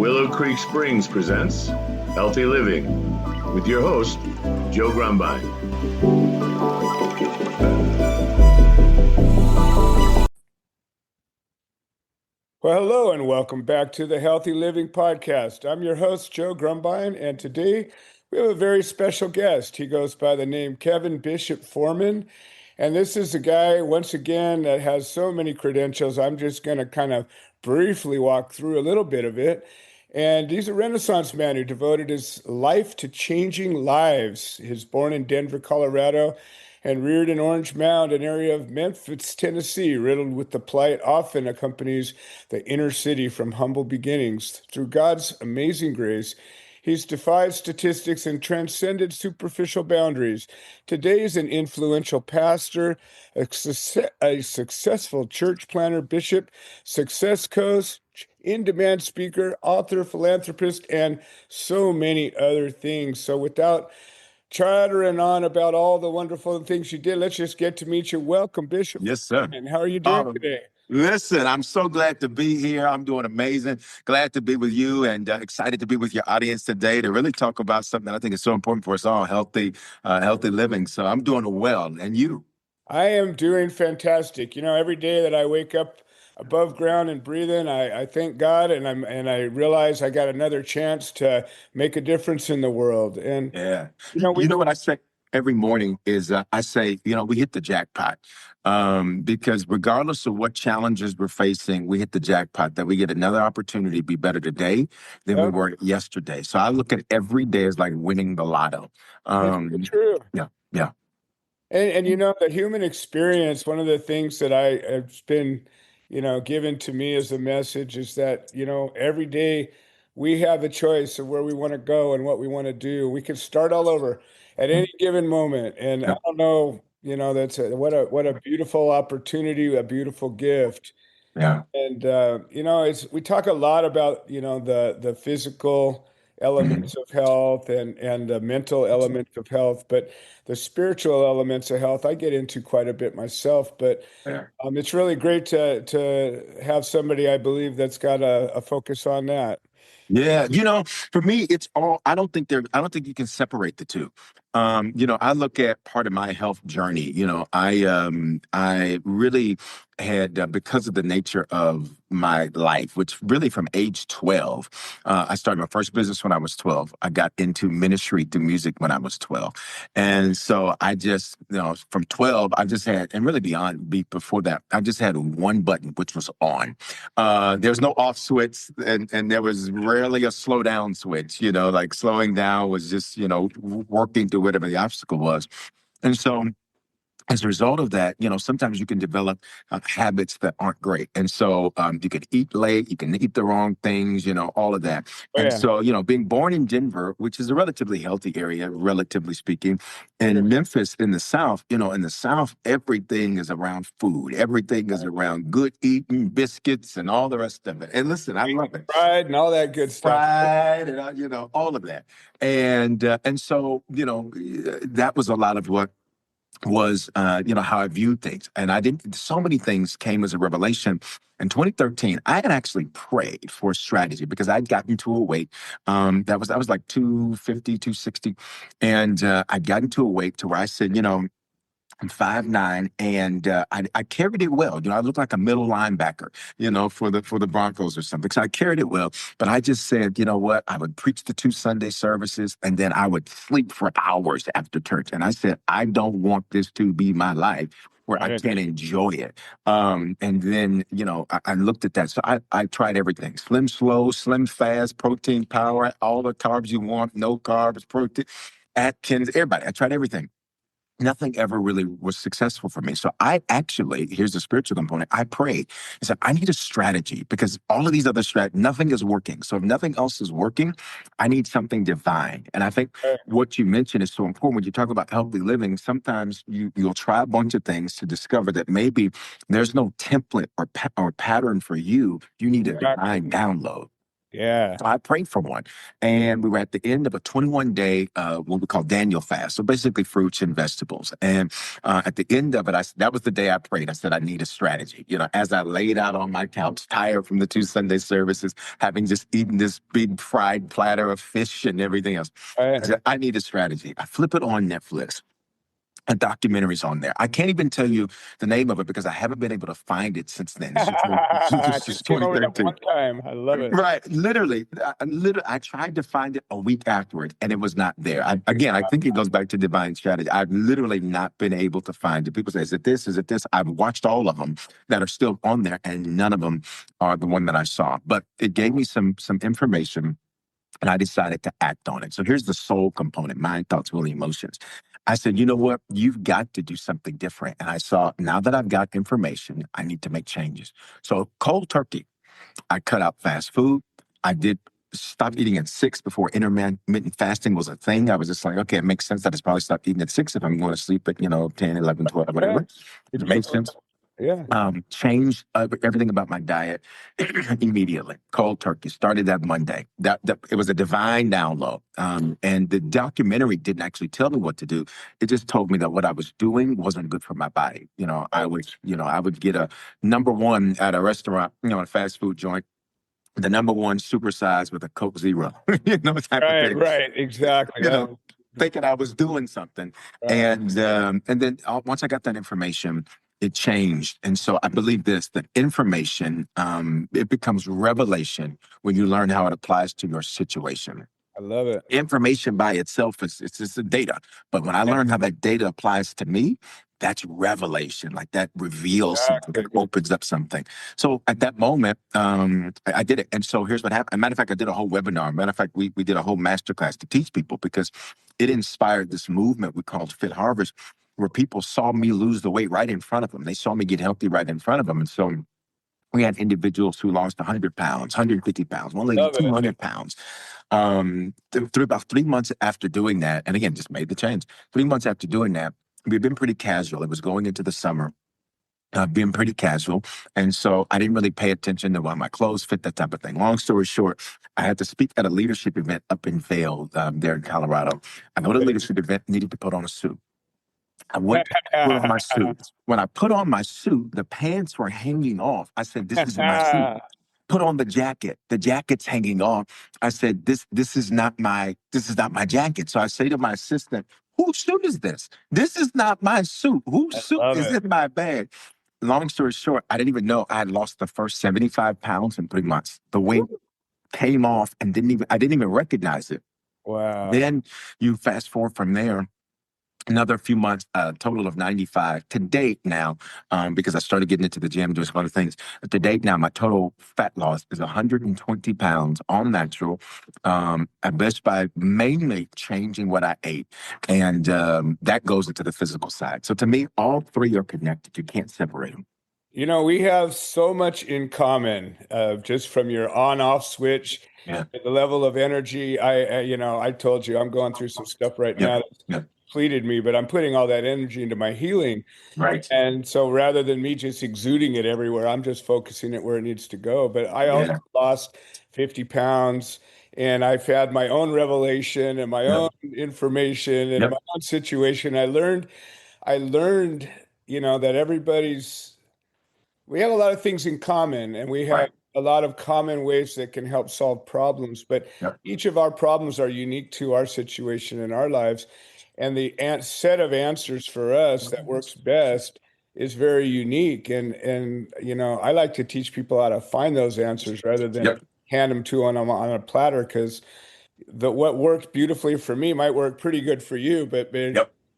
Willow Creek Springs presents Healthy Living with your host, Joe Grumbine. Well, hello and welcome back to the Healthy Living Podcast. I'm your host, Joe Grumbine, and today we have a very special guest. He goes by the name Kevin Bishop Foreman, and this is a guy, once again, that has so many credentials. I'm just going to kind of briefly walk through a little bit of it. And he's a Renaissance man who devoted his life to changing lives. He's born in Denver, Colorado, and reared in Orange Mound, an area of Memphis, Tennessee, riddled with the plight often accompanies the inner city from humble beginnings. Through God's amazing grace, he's defied statistics and transcended superficial boundaries. Today, he's an influential pastor, a successful church planner, bishop, success coach, in-demand speaker, author, philanthropist, and so many other things. So without chattering on about all the wonderful things you did, let's just get to meet you. Welcome, Bishop. Yes, sir. And how are you doing today? Listen, I'm so glad to be here. I'm doing amazing. Glad to be with you and excited to be with your audience today to really talk about something that I think is so important for us all, healthy living. So I'm doing well. And you? I am doing fantastic. You know, every day that I wake up above ground and breathing, I thank God, and I realize I got another chance to make a difference in the world. And Yeah. you know, You know what I say every morning is I say, we hit the jackpot because regardless of what challenges we're facing, we hit the jackpot that we get another opportunity to be better today than we were yesterday. So I look at every day as like winning the lotto. It's true. Yeah. And you know, the human experience, one of the things that have been, given to me as a message is that, every day we have a choice of where we want to go and what we want to do. We can start all over at any given moment. And I don't know, what a beautiful opportunity, a beautiful gift. Yeah. And we talk a lot about, the physical elements of health and the mental elements of health, but the spiritual elements of health I get into quite a bit myself. But Yeah. it's really great to have somebody, I believe, that's got a focus on that. Yeah, for me, it's all, I don't think you can separate the two. I look at part of my health journey, I really had, because of the nature of my life, which really from age 12, I started my first business when I was 12. I got into ministry through music when I was 12. And so I just, from 12, I just had, and really before that, I just had one button, which was on. There's no off switch, and there was rarely a slow down switch. Like slowing down was just working through whatever the obstacle was. And so as a result of that, sometimes you can develop habits that aren't great. And so you can eat late, you can eat the wrong things, all of that. Oh, And yeah. so, being born in Denver, which is a relatively healthy area, relatively speaking, and Memphis in the South, everything is around food. Everything is around good eating, biscuits, and all the rest of it. And listen, I love it. Pride and all that good stuff. Pride and, all of that. And so, that was a lot of what was how I viewed things. And so many things came as a revelation. In 2013, I had actually prayed for a strategy because I'd gotten to a weight I was like 250, 260. And I'd gotten to a weight to where I said, I'm 5'9", and I carried it well. I looked like a middle linebacker, for the Broncos or something. So I carried it well. But I just said, you know what? I would preach the 2 Sunday services, and then I would sleep for hours after church. And I said, I don't want this to be my life where I can't enjoy it. And then, I looked at that. So I tried everything: slim, slow, slim, fast, protein, power, all the carbs you want, no carbs, protein, Atkins, everybody. I tried everything. Nothing ever really was successful for me. So here's the spiritual component. I prayed. I said, I need a strategy because all of these other nothing is working. So if nothing else is working, I need something divine. And I think what you mentioned is so important. When you talk about healthy living, sometimes you'll try a bunch of things to discover that maybe there's no template or pattern for you. You need a divine download. Yeah. So I prayed for one, and we were at the end of a 21-day, what we call Daniel fast. So basically fruits and vegetables. And at the end of it, that was the day I prayed. I said, I need a strategy. As I laid out on my couch, tired from the 2 Sunday services, having just eaten this big fried platter of fish and everything else, I said, I need a strategy. I flip it on Netflix. A documentary's on there. I can't even tell you the name of it because I haven't been able to find it since then. This I is just came over that 2013. one time. I love it. Right, literally, I tried to find it a week afterwards, and it was not there. I think it goes back to divine strategy. I've literally not been able to find it. People say, "Is it this? Is it this?" I've watched all of them that are still on there, and none of them are the one that I saw. But it gave me some information, and I decided to act on it. So here's the soul component: mind, thoughts, will, emotions. I said, you know what? You've got to do something different. And I saw, now that I've got information, I need to make changes. So cold turkey. I cut out fast food. I did stop eating at 6 before intermittent fasting was a thing. I was just like, okay, it makes sense that I probably stop eating at 6 if I'm going to sleep at, 10, 11, 12, Yeah. whatever. It made sense. Yeah. Changed everything about my diet immediately. Cold turkey. Started that Monday. That it was a divine download. And the documentary didn't actually tell me what to do. It just told me that what I was doing wasn't good for my body. I would get a number one at a restaurant, a fast food joint, the number one supersize with a Coke Zero, type of thing. Right. Exactly. Thinking I was doing something. Right. And then once I got that information, it changed. And so I believe that information, it becomes revelation when you learn how it applies to your situation. I love it. Information by itself it's just the data. But when I learn how that data applies to me, that's revelation. Like that reveals something, that opens up something. So at that moment, I did it. And so here's what happened. As a matter of fact, I did a whole webinar. Matter of fact, we did a whole masterclass to teach people because it inspired this movement we called Fit Harvest, where people saw me lose the weight right in front of them. They saw me get healthy right in front of them. And so we had individuals who lost 100 pounds, 150 pounds, one lady 200 pounds. Through about 3 months after doing that, and again, just made the change. 3 months after doing that, we've been pretty casual. It was going into the summer, being pretty casual. And so I didn't really pay attention to why my clothes fit, that type of thing. Long story short, I had to speak at a leadership event up in Vail, there in Colorado. I go to a leadership event, needed to put on a suit. I went to put on my suit. When I put on my suit, the pants were hanging off. I said, this isn't my suit. Put on the jacket. The jacket's hanging off. I said, this is not my jacket. So I say to my assistant, whose suit is this? This is not my suit. Whose suit is in my bag? Long story short, I didn't even know I had lost the first 75 pounds in 3 months. The weight came off and I didn't even recognize it. Wow. Then you fast forward from there, another few months, a total of 95 to date now, because I started getting into the gym, doing some other things. To date now, my total fat loss is 120 pounds, all natural, at best by mainly changing what I ate. And that goes into the physical side. So to me, all three are connected. You can't separate them. We have so much in common, just from your on-off switch, Yeah. the level of energy. I told you I'm going through some stuff right now that depleted me, but I'm putting all that energy into my healing. Right. And so rather than me just exuding it everywhere, I'm just focusing it where it needs to go. But I also lost 50 pounds, and I've had my own revelation and my own information and my own situation. I learned, that we have a lot of things in common, and we have a lot of common ways that can help solve problems. But each of our problems are unique to our situation in our lives. And the set of answers for us that works best is very unique. And I like to teach people how to find those answers rather than hand them to on a platter, because what worked beautifully for me might work pretty good for you, but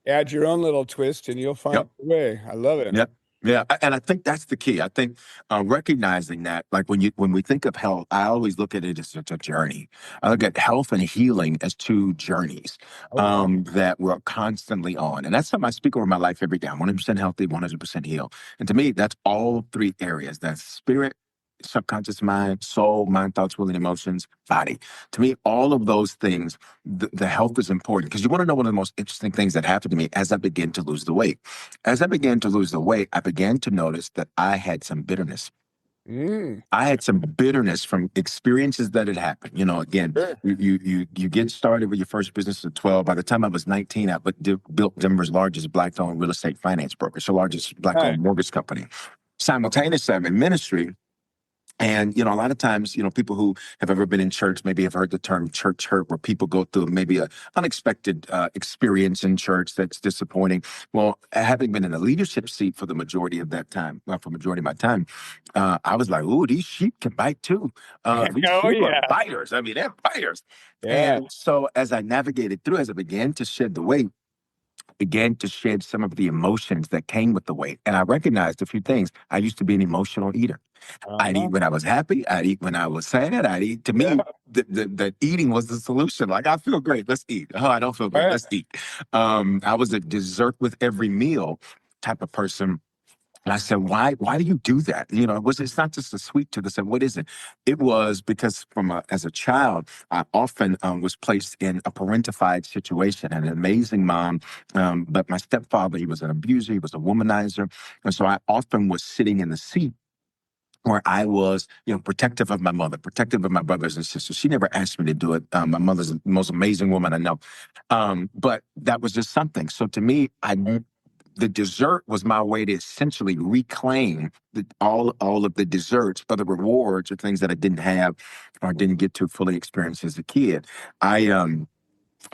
add your own little twist and you'll find your way. I love it. Yeah, and I think that's the key. I think recognizing that, like when we think of health, I always look at it as such a journey. I look at health and healing as two journeys that we're constantly on, and that's something I speak over my life every day. I'm 100% healthy, 100% healed, and to me, that's all three areas. That's spirit, subconscious mind, soul, mind, thoughts, will, and emotions, body. To me, all of those things, the health is important, because you want to know one of the most interesting things that happened to me as I began to lose the weight. As I began to lose the weight, I began to notice that I had some bitterness. I had some bitterness from experiences that had happened. Again, Sure. you get started with your first business at 12. By the time I was 19, I built Denver's largest Black-owned real estate finance brokerage, the largest Nice. Black-owned mortgage company. Simultaneously, I'm in ministry. And, a lot of times, people who have ever been in church maybe have heard the term church hurt, where people go through maybe an unexpected experience in church that's disappointing. Well, having been in a leadership seat for the majority of that time, well, for the majority of my time, I was like, ooh, these sheep can bite too. These Oh, sheep are yeah. biters. I mean, they're biters. Yeah. And so as I navigated through, as I began to shed the weight, began to shed some of the emotions that came with the weight. And I recognized a few things. I used to be an emotional eater. I'd eat Uh-huh. when I was happy. I'd eat when I was sad. I'd eat. To me, Yeah. the eating was the solution. Like, I feel great. Let's eat. Oh, I don't feel great. Right. Let's eat. I was a dessert with every meal type of person. And I said, why do you do that? It's not just a sweet tooth. I said, what is it? It was because as a child, I often was placed in a parentified situation, an amazing mom. But my stepfather, he was an abuser. He was a womanizer. And so I often was sitting in the seat where I was, protective of my mother, protective of my brothers and sisters. She never asked me to do it. My mother's the most amazing woman I know. But that was just something. So to me, the dessert was my way to essentially reclaim all of the desserts, other rewards, or things that I didn't have or didn't get to fully experience as a kid. I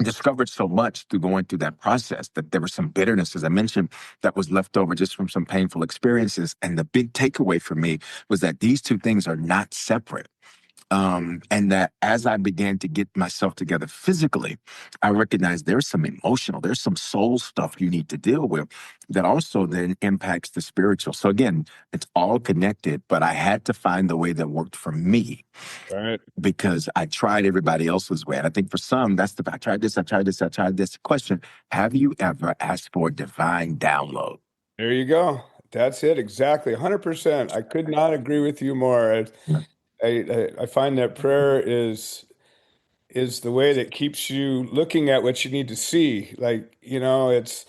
discovered so much through going through that process that there was some bitterness, as I mentioned, that was left over just from some painful experiences. And the big takeaway for me was that these two things are not separate. And that as I began to get myself together physically, I recognized there's some soul stuff you need to deal with that also then impacts the spiritual. So again, it's all connected, but I had to find the way that worked for me, Right. because I tried everybody else's way. And I think for some, I tried this, I tried this, I tried this. Question: have you ever asked for a divine download? There you go. That's it. Exactly. 100%. I could not agree with you more. I find that prayer is the way that keeps you looking at what you need to see. Like, it's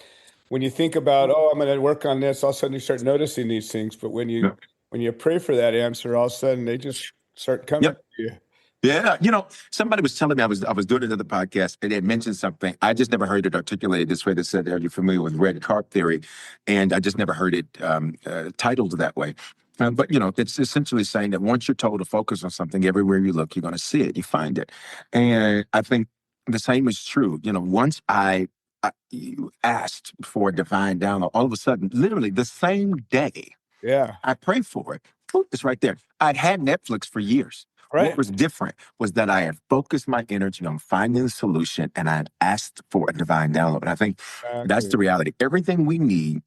when you think about, oh, I'm going to work on this, all of a sudden you start noticing these things. But Yeah. when you pray for that answer, all of a sudden they just start coming Yep. to you. Yeah, somebody was telling me, I was doing another podcast, and they had mentioned something. I just never heard it articulated this way. They said, "Are you familiar with red carp theory?" And I just never heard it titled that way. But it's essentially saying that once you're told to focus on something, everywhere you look, you're going to see it, you find it. And I think the same is true. Once you asked for a divine download, all of a sudden, literally the same day Yeah. I prayed for it. Boop, it's right there. I'd had Netflix for years. What Right. was different was that I had focused my energy on finding the solution, and I had asked for a divine download. And I think that's Exactly. the reality. Everything we need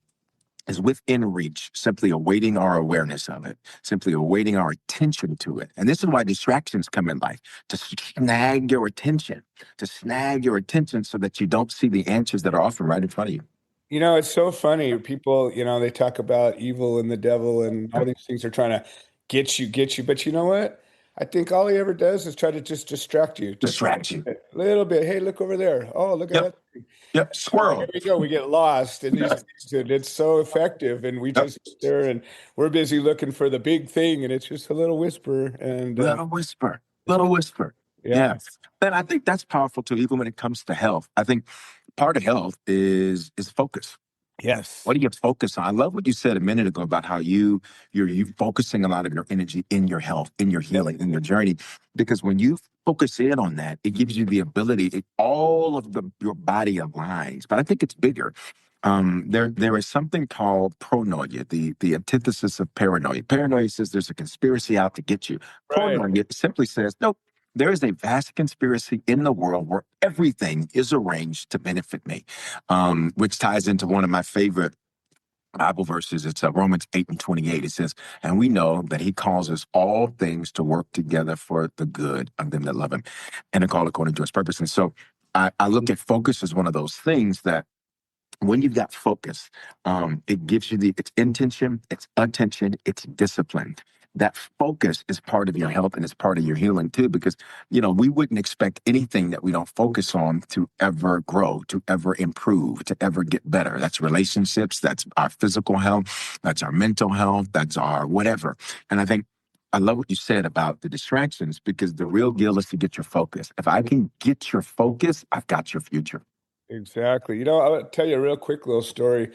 is within reach, simply awaiting our awareness of it, simply awaiting our attention to it. And this is why distractions come in life, to snag your attention so that you don't see the answers that are often right in front of you. It's so funny. People, they talk about evil and the devil and all these things are trying to get you. But you know what? I think all he ever does is try to just distract you just Distract you. a little bit. Hey, look over there. Oh, look at Yep. that. Yep. There Squirrel. we go. We get lost in these Yep. things, and it's so effective. And we Yep. just sit there and we're busy looking for the big thing, and it's just a little whisper. And Little whisper, little whisper. yeah, Yes. And I think that's powerful too, even when it comes to health. I think part of health is focus. yes, What do you focus on? I love what you said a minute ago about how you're focusing a lot of your energy in your health, in your yep, healing, in your journey. Because when you focus in on that, it gives you the ability, all of your body aligns. But I think it's bigger. There is something called pronoia, the antithesis of paranoia. Paranoia says there's a conspiracy out to get you. right. Pronoia simply says, nope, there is a vast conspiracy in the world where everything is arranged to benefit me, which ties into one of my favorite Bible verses. It's Romans 8:28. It says, and we know that he causes all things to work together for the good of them that love him and are called according to his purpose. And so I look at focus as one of those things that when you've got focus, it gives you it's intention, it's attention, it's discipline. That focus is part of your health and it's part of your healing too, because, we wouldn't expect anything that we don't focus on to ever grow, to ever improve, to ever get better. That's relationships, that's our physical health, that's our mental health, that's our whatever. And I think I love what you said about the distractions, because the real deal is to get your focus. If I can get your focus, I've got your future. Exactly. I'll tell you a real quick little story.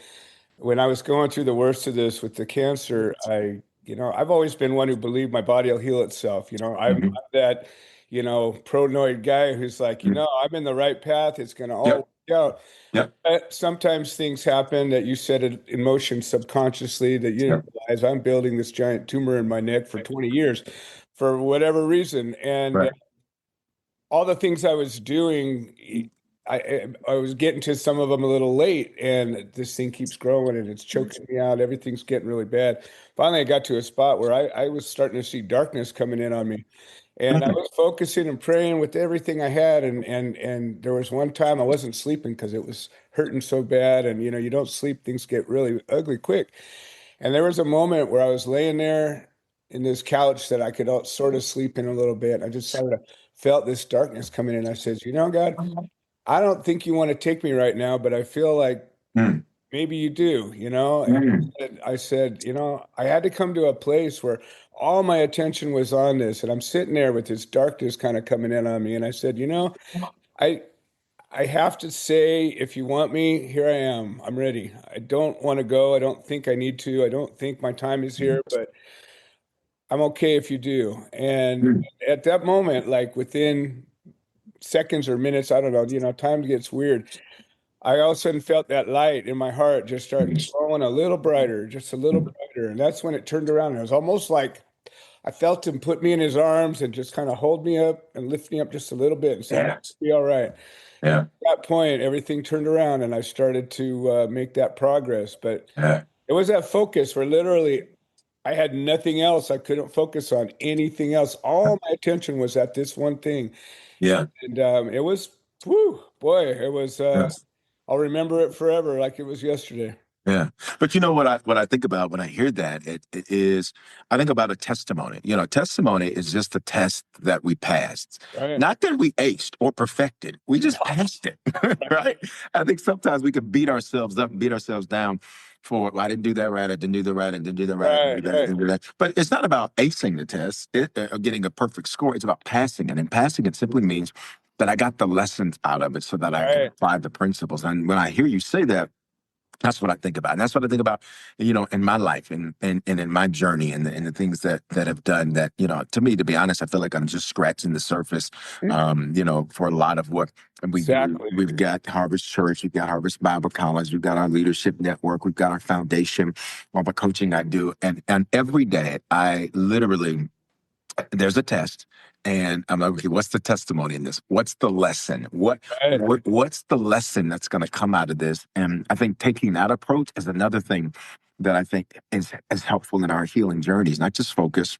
When I was going through the worst of this with the cancer, I've always been one who believed my body will heal itself. I'm Mhm. that, paranoid guy who's like, Mhm. I'm in the right path. It's going to all Yep. work out. Yep. But sometimes things happen that you set it in motion subconsciously that you didn't Yep. realize. I'm building this giant tumor in my neck for 20 years for whatever reason. And Right. all the things I was doing, I was getting to some of them a little late, and this thing keeps growing and it's choking me out. Everything's getting really bad. Finally, I got to a spot where I was starting to see darkness coming in on me, and I Mhm. was focusing and praying with everything I had, and there was one time I wasn't sleeping because it was hurting so bad, and you don't sleep, things get really ugly quick. And there was a moment where I was laying there in this couch that I could sort of sleep in a little bit. I just sort of felt this darkness coming in. I said, God, I don't think you want to take me right now, but I feel like Mm. maybe you do, And Mm. I said, I had to come to a place where all my attention was on this. And I'm sitting there with this darkness kind of coming in on me. And I said, I I have to say, if you want me, here I am. I'm ready. I don't want to go. I don't think I need to. I don't think my time is here, but I'm okay if you do. And Mm. at that moment, like within seconds or minutes, I don't know, time gets weird. I all of a sudden felt that light in my heart just start glowing a little brighter, just a little brighter. And that's when it turned around. It was almost like I felt him put me in his arms and just kind of hold me up and lift me up just a little bit and said, Yeah. be all right. Yeah. At that point, everything turned around and I started to make that progress. But Yeah. it was that focus where literally I had nothing else. I couldn't focus on anything else. All my attention was at this one thing. Yeah. And it was, whoo, boy, it was, Yeah. I'll remember it forever like it was yesterday. Yeah. But you know what I think about when I hear that, it is, I think about a testimony. Testimony is just a test that we passed. Right. Not that we aced or perfected. We just passed it. Right? I think sometimes we can beat ourselves up and beat ourselves down for, well, I didn't do that right, I didn't do that right, I didn't do that right, I didn't Right. do that, I Right. didn't do that. But it's not about acing the test, or getting a perfect score. It's about passing it. And passing it simply means that I got the lessons out of it so that I can Right. apply the principles. And when I hear you say that, that's what I think about. And that's what I think about, in my life and in my journey and the things that have done that, to me, to be honest, I feel like I'm just scratching the surface, for a lot of what we do. Exactly. We've got Harvest Church, we've got Harvest Bible College, we've got our leadership network, we've got our foundation, all the coaching I do. And every day I literally, there's a test, and I'm like, okay, what's the testimony in this? What's the lesson? Right. What's the lesson that's going to come out of this? And I think taking that approach is another thing that I think is helpful in our healing journeys. Not just focus,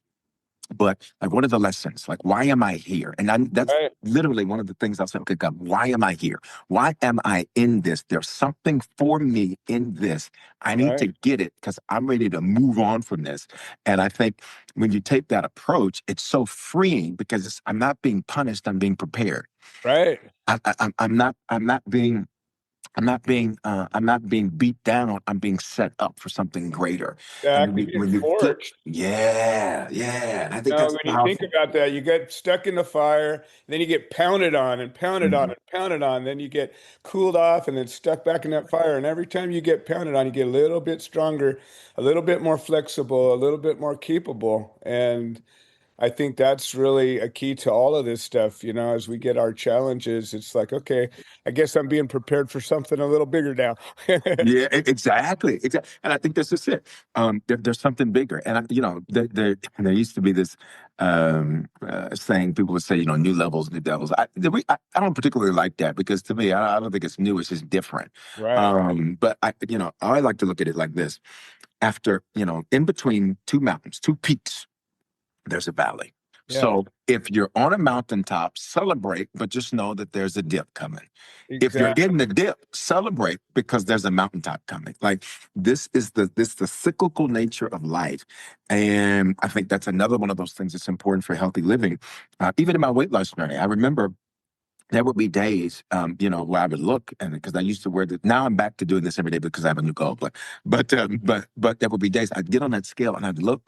but like, what are the lessons? Like, why am I here? And that's Right. literally one of the things I'll say, okay, God, why am I here? Why am I in this? There's something for me in this. I need Right. to get it because I'm ready to move on from this. And I think when you take that approach, it's so freeing because I'm not being punished. I'm being prepared. Right. I'm not being beat down. I'm being set up for something greater. And Exactly. Being when you flip, forged. yeah. And I think that's When you think powerful. about that, you get stuck in the fire, then you get pounded on and pounded on Mhm. and pounded on. Then you get cooled off and then stuck back in that fire. And every time you get pounded on, you get a little bit stronger, a little bit more flexible, a little bit more capable. And I think that's really a key to all of this stuff. As we get our challenges, it's like, okay, I guess I'm being prepared for something a little bigger now. Yeah, exactly. And I think that's just it. There's something bigger. And, there used to be this saying, people would say, new levels, new devils. I don't particularly like that because to me, I don't think it's new. It's just different. Right. But I like to look at it like this. After, in between two mountains, two peaks, there's a valley. Yeah, So if you're on a mountaintop, celebrate, but just know that there's a dip coming. If you're exactly. in the dip, celebrate because there's a mountaintop coming. Like this the cyclical nature of life. And I think that's another one of those things that's important for healthy living. Even in my weight loss journey, I remember there would be days, where I would look, and because I used to wear this. Now I'm back to doing this every day because I have a new goal. But there would be days I'd get on that scale and I'd look,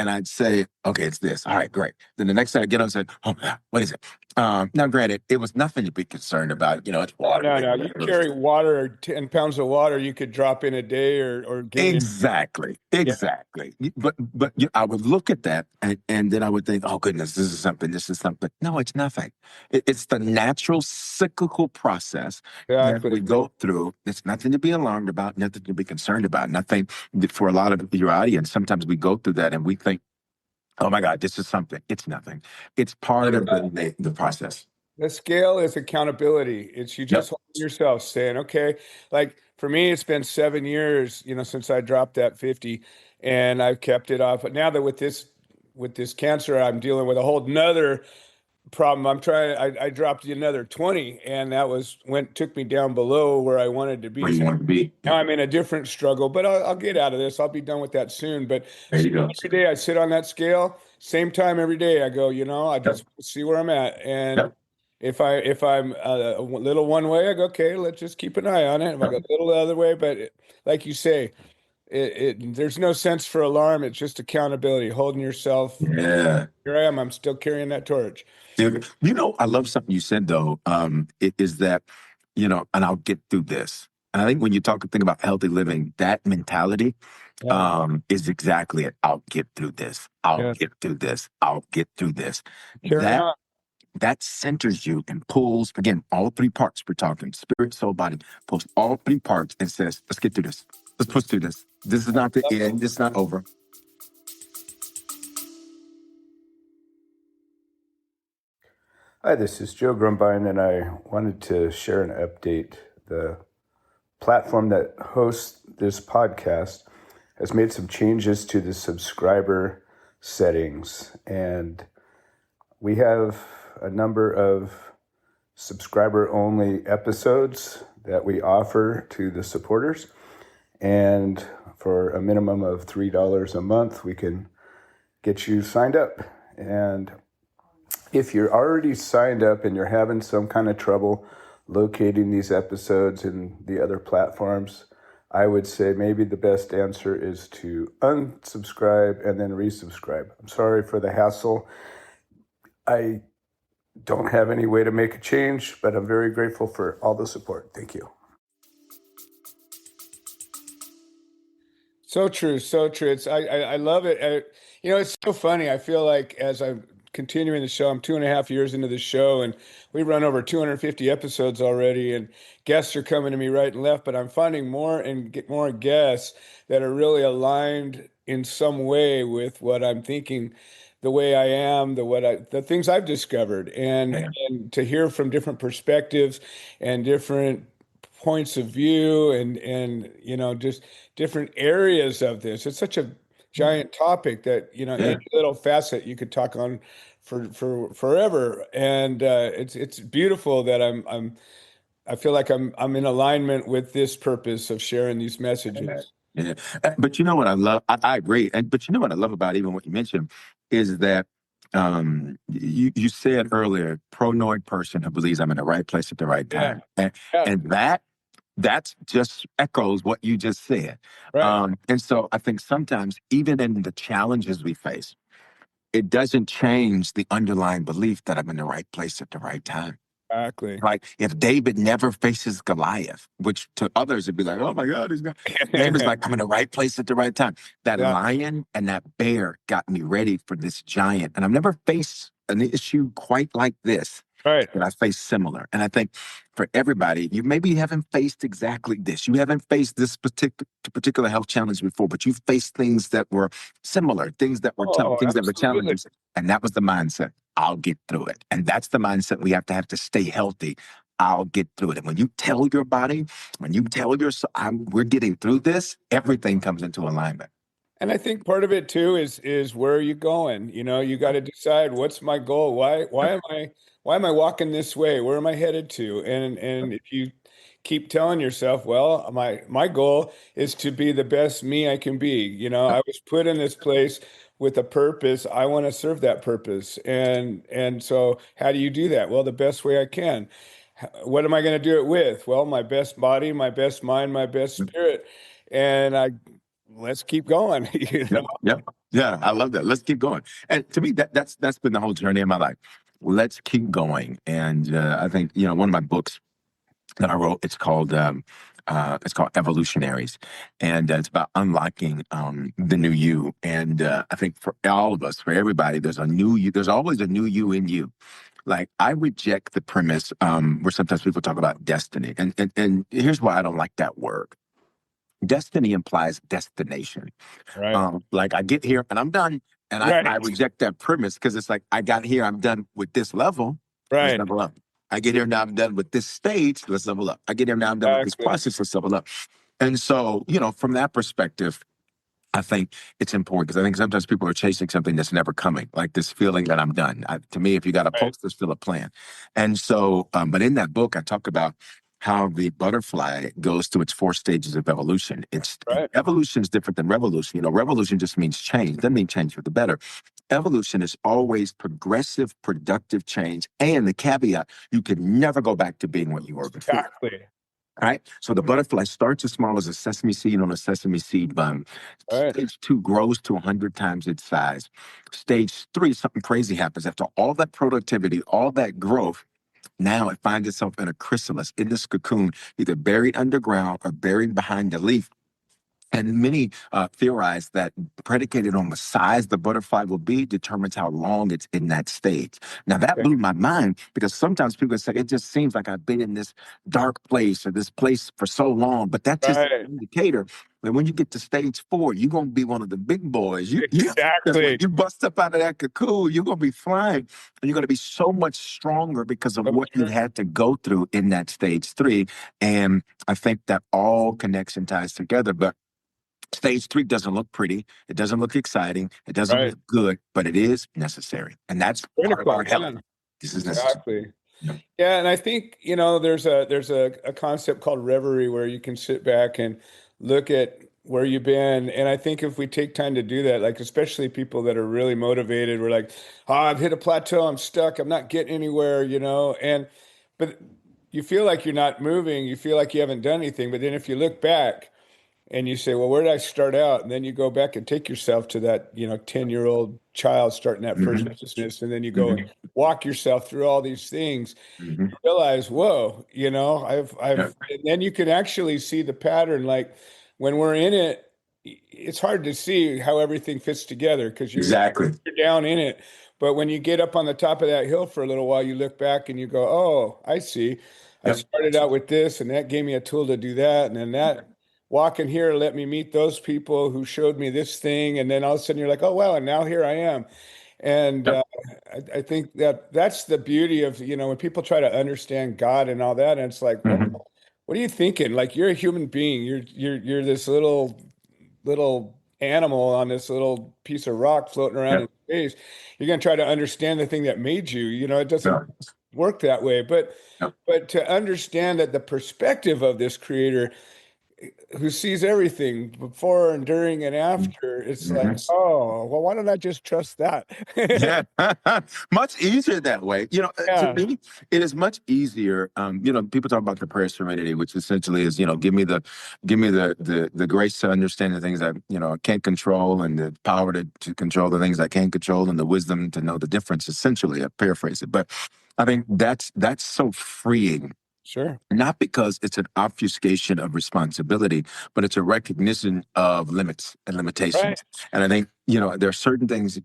and I'd say, okay, it's this. All right, great. Then the next time I get on, I said, oh my God, what is it? Now, granted, it was nothing to be concerned about. It's water. No. You carry water, 10 pounds of water you could drop in a day or give me. Exactly. Yeah. But I would look at that and then I would think, oh goodness, this is something. No, it's nothing. It's the natural cyclical process that Exactly. we go through. It's nothing to be alarmed about, nothing to be concerned about, nothing for a lot of your audience. Sometimes we go through that and we think, oh my God, this is something. It's nothing. It's part of the process. The scale is accountability. It's you just holding yourself saying, okay, like for me, it's been 7 years, since I dropped that 50 and I've kept it off. But now that with this cancer, I'm dealing with a whole nother problem. I dropped another 20 and that took me down below where I wanted to be. Where you want to be. Now I'm in a different struggle, but I'll get out of this. I'll be done with that soon. But There you go. every day I sit on that scale, same time every day I go, I just see where I'm at. And if I'm a little one way, I go, okay, let's just keep an eye on it. If I go a little the other way, but like you say, there's no sense for alarm. It's just accountability, holding yourself. Yeah. Here I am. I'm still carrying that torch. I love something you said though. It is that, and I'll get through this. And I think when you think about healthy living, that mentality is exactly it. I'll get through this. I'll get through this. I'll get through this. That centers you and pulls, again, all three parts we're talking, spirit, soul, body, pulls all three parts and says, let's get through this. Let's push through this. This is not the end. This is not over. Hi, this is Joe Grumbine, and I wanted to share an update. The platform that hosts this podcast has made some changes to the subscriber settings, and we have a number of subscriber-only episodes that we offer to the supporters, and for a minimum of $3 a month, we can get you signed up. And if you're already signed up and you're having some kind of trouble locating these episodes in the other platforms, I would say maybe the best answer is to unsubscribe and then resubscribe. I'm sorry for the hassle. I don't have any way to make a change, but I'm very grateful for all the support. Thank you. So true, so true. I love it. It's so funny. I feel like as I'm continuing the show, I'm 2.5 years into the show, and we run over 250 episodes already, and guests are coming to me right and left, but I'm finding more and get more guests that are really aligned in some way with what I'm thinking, the way I am, the things I've discovered, and to hear from different perspectives and different points of view and just different areas of this. It's such a giant topic that any little facet you could talk on for forever, and it's beautiful that I feel like I'm in alignment with this purpose of sharing these messages. Yeah. But you know what I love? I agree. But you know what I love about even what you mentioned is that you said earlier, pronoid person who believes I'm in the right place at the right time. And that's just echoes what you just said. Right. And so I think sometimes even in the challenges we face, it doesn't change the underlying belief that I'm in the right place at the right time. Exactly. Like if David never faces Goliath, which to others would be like, oh my God, David's like, I'm in the right place at the right time. That lion and that bear got me ready for this giant. And I've never faced an issue quite like this. Right. But I faced similar. And I think for everybody, you maybe haven't faced exactly this. You haven't faced this particular health challenge before, but you've faced things that were similar, things that were tough, things that were challenges. And that was the mindset. I'll get through it. And that's the mindset we have to stay healthy. I'll get through it. And when you tell your body, when you tell yourself, we're getting through this, everything comes into alignment. And I think part of it too is where are you going? You got to decide what's my goal. Why am I walking this way? Where am I headed to? And if you keep telling yourself, well, my goal is to be the best me I can be. I was put in this place with a purpose. I want to serve that purpose. And so how do you do that? Well, the best way I can. What am I going to do it with? Well, my best body, my best mind, my best spirit. And I let's keep going. Yep, yep, yeah. I love that. Let's keep going. And to me, that's been the whole journey of my life. Let's keep going. And I think one of my books that I wrote, it's called Evolutionaries, and it's about unlocking the new you. And I think for all of us, for everybody, there's a new you. There's always a new you in you. Like, I reject the premise where sometimes people talk about destiny, and here's why I don't like that word. Destiny implies destination. Right. Like, I get here and I'm done, and I Right. reject that premise, because it's like, I got here, I'm done with this level. Let's Right. level up. I get here now, I'm done with this stage. Let's level up. I get here now, I'm done with this Exactly. process. Let's level up. And so, from that perspective, I think it's important, because I think sometimes people are chasing something that's never coming, like this feeling that I'm done. To me, if you got a Right. pulse, there's still a plan. And so, but in that book, I talk about how the butterfly goes through its 4 stages of evolution. Right. Evolution is different than revolution. Revolution just means change. Doesn't mean change for the better. Evolution is always progressive, productive change. And the caveat, you can never go back to being what you were before. Exactly. All right. So the butterfly starts as small as a sesame seed on a sesame seed vine. Right. Stage 2 grows to 100 times its size. Stage 3, something crazy happens. After all that productivity, all that growth, now it finds itself in a chrysalis, in this cocoon, either buried underground or buried behind a leaf. And many theorize that, predicated on the size the butterfly will be, determines how long it's in that stage. Now, that Okay. blew my mind, because sometimes people say, it just seems like I've been in this dark place or this place for so long. But that's just Right. an indicator that when you get to stage 4, you're going to be one of the big boys. Because when Exactly. you bust up out of that cocoon, you're going to be flying, and you're going to be so much stronger because of So what you true. had to go through in that stage 3. And I think that all connection ties together. But stage 3 doesn't look pretty. It doesn't look exciting. It doesn't Right. look good, but it is necessary. And that's part of Critical. our health. Yeah. This is necessary. Exactly. Yeah. Yeah, and I think, there's a concept called reverie, where you can sit back and look at where you've been. And I think if we take time to do that, like especially people that are really motivated, we're like, oh, I've hit a plateau, I'm stuck, I'm not getting anywhere, but you feel like you're not moving, you feel like you haven't done anything. But then if you look back and you say, well, where did I start out? And then you go back and take yourself to that, 10-year-old child starting that first Mhm. business. And then you go and walk yourself through all these things, Mhm. realize, whoa, Yeah. and then you can actually see the pattern. Like when we're in it, it's hard to see how everything fits together, because Exactly. you're down in it. But when you get up on the top of that hill for a little while, you look back and you go, oh, I see. I Yep. started out with this, and that gave me a tool to do that. And then that walking here let me meet those people who showed me this thing. And then all of a sudden you're like, oh, wow. And now here I am. And Yep. I think that's the beauty of, when people try to understand God and all that. And it's like, Mhm. what are you thinking? Like, you're a human being. You're this little animal on this little piece of rock floating around in Yep. space. You're going to try to understand the thing that made you. It doesn't Yeah. work that way. But Yep. to understand that the perspective of this creator who sees everything before and during and after, it's like, Mhm. oh, well, why don't I just trust that? Yeah, much easier that way. To Yeah, me, it is much easier. People talk about the prayer of serenity, which essentially is, give me the grace to understand the things that I can't control, and the power to control the things I can't control, and the wisdom to know the difference. Essentially, I paraphrase it, but I think that's so freeing. sure. Not because it's an obfuscation of responsibility, but it's a recognition of limits and Right. limitations. And I think, there are certain things,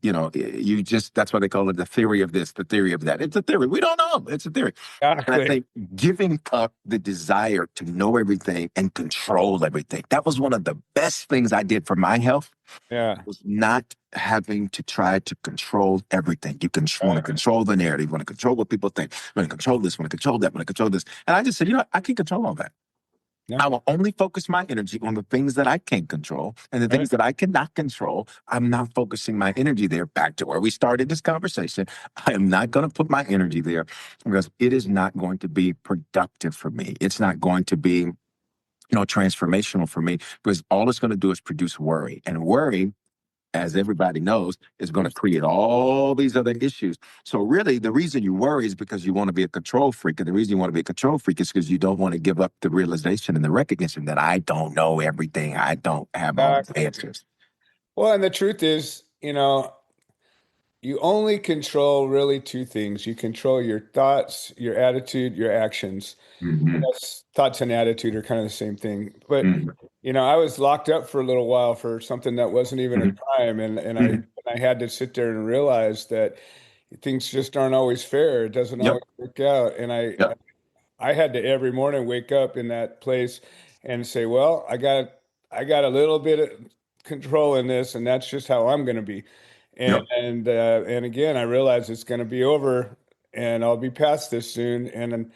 that's why they call it the theory of this, the theory of that. It's a theory. We don't know. It's a theory. And I Exactly. think giving up the desire to know everything and control everything, that was one of the best things I did for my health, Yeah. was not having to try to control everything. You can want to Right. control the narrative, want to control what people think, want to control this, want to control that, want to control this. And I just said, I can control all that. Yeah. I will only focus my energy on the things that I can control, and the Right. things that I cannot control, I'm not focusing my energy there. Back to where we started this conversation. I am not going to put my energy there, because it is not going to be productive for me. It's not going to be, transformational for me, because all it's going to do is produce worry. And worry, as everybody knows, is going to create all these other issues. So really, the reason you worry is because you want to be a control freak. And the reason you want to be a control freak is because you don't want to give up the realization and the recognition that I don't know everything. I don't have all the answers. Well, and the truth is, you only control really two things. You control your thoughts, your attitude, your actions. Mm-hmm. Thoughts and attitude are kind of the same thing. But, Mm-hmm. I was locked up for a little while for something that wasn't even a Mm-hmm. crime. And Mm-hmm. I had to sit there and realize that things just aren't always fair. It doesn't Yep. always work out. And Yep. I had to every morning wake up in that place and say, well, I got a little bit of control in this, and that's just how I'm going to be. And Yep. and again, I realize it's going to be over, and I'll be past this soon. And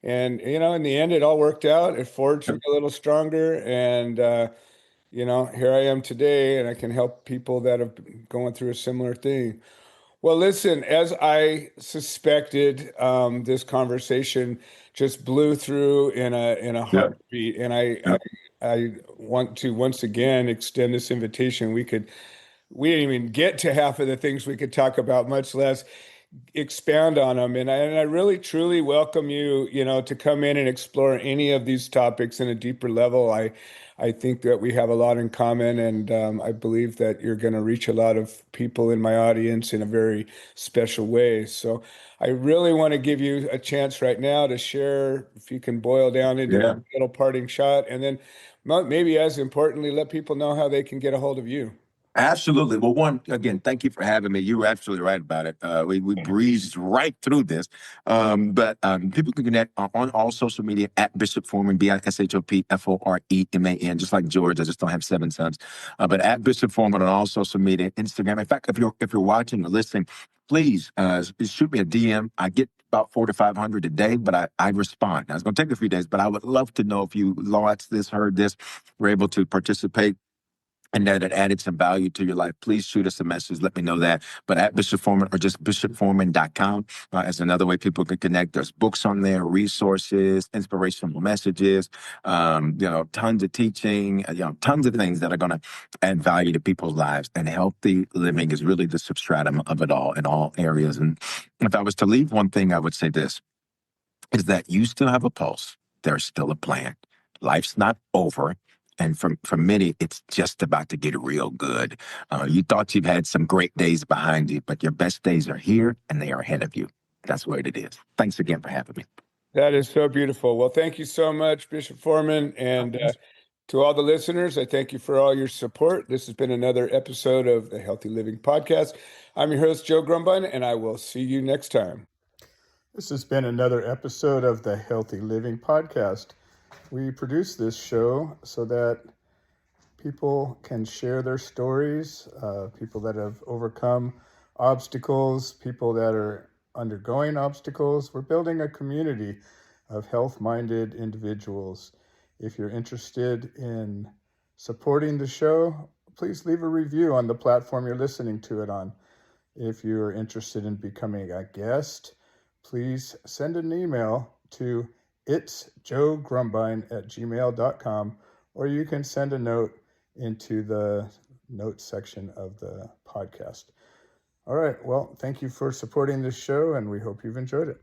in the end, it all worked out. It forged me Yep. a little stronger, and here I am today, and I can help people that have been going through a similar thing. Well, listen, as I suspected, this conversation just blew through in a Yep. heartbeat, and I Yep. I want to once again extend this invitation. We didn't even get to half of the things we could talk about, much less expound on them. And I really truly welcome you, to come in and explore any of these topics in a deeper level. I think that we have a lot in common, and I believe that you're going to reach a lot of people in my audience in a very special way. So I really want to give you a chance right now to share, if you can boil down into Yeah. a little parting shot, and then maybe as importantly, let people know how they can get a hold of you. Absolutely. Well, one, again, thank you for having me. You were absolutely right about it. We breezed right through this. But people can connect on all social media at Bishop Foreman, BISHOPFOREMAN, just like George. I just don't have 7 sons. But at Bishop Foreman on all social media, Instagram. In fact, if you're watching or listening, please shoot me a DM. I get about 400 to 500 a day, but I respond. Now, it's going to take a few days, but I would love to know if you watched this, heard this, were able to participate, and that it added some value to your life. Please shoot us a message. Let me know that. But at Bishop Foreman or just bishopforeman.com is another way people can connect. There's books on there, resources, inspirational messages, tons of teaching, tons of things that are going to add value to people's lives. And healthy living is really the substratum of it all in all areas. And if I was to leave one thing, I would say this is that you still have a pulse. There's still a plan. Life's not over. And for many, it's just about to get real good. You thought you've had some great days behind you, but your best days are here and they are ahead of you. That's where it is. Thanks again for having me. That is so beautiful. Well, thank you so much, Bishop Foreman. And to all the listeners, I thank you for all your support. This has been another episode of the Healthy Living Podcast. I'm your host, Joe Grumbine, and I will see you next time. This has been another episode of the Healthy Living Podcast. We produce this show so that people can share their stories, people that have overcome obstacles, people that are undergoing obstacles. We're building a community of health-minded individuals. If you're interested in supporting the show, please leave a review on the platform you're listening to it on. If you're interested in becoming a guest, please send an email to itsjoegrumbine@gmail.com, or you can send a note into the notes section of the podcast. All right. Well, thank you for supporting this show, and we hope you've enjoyed it.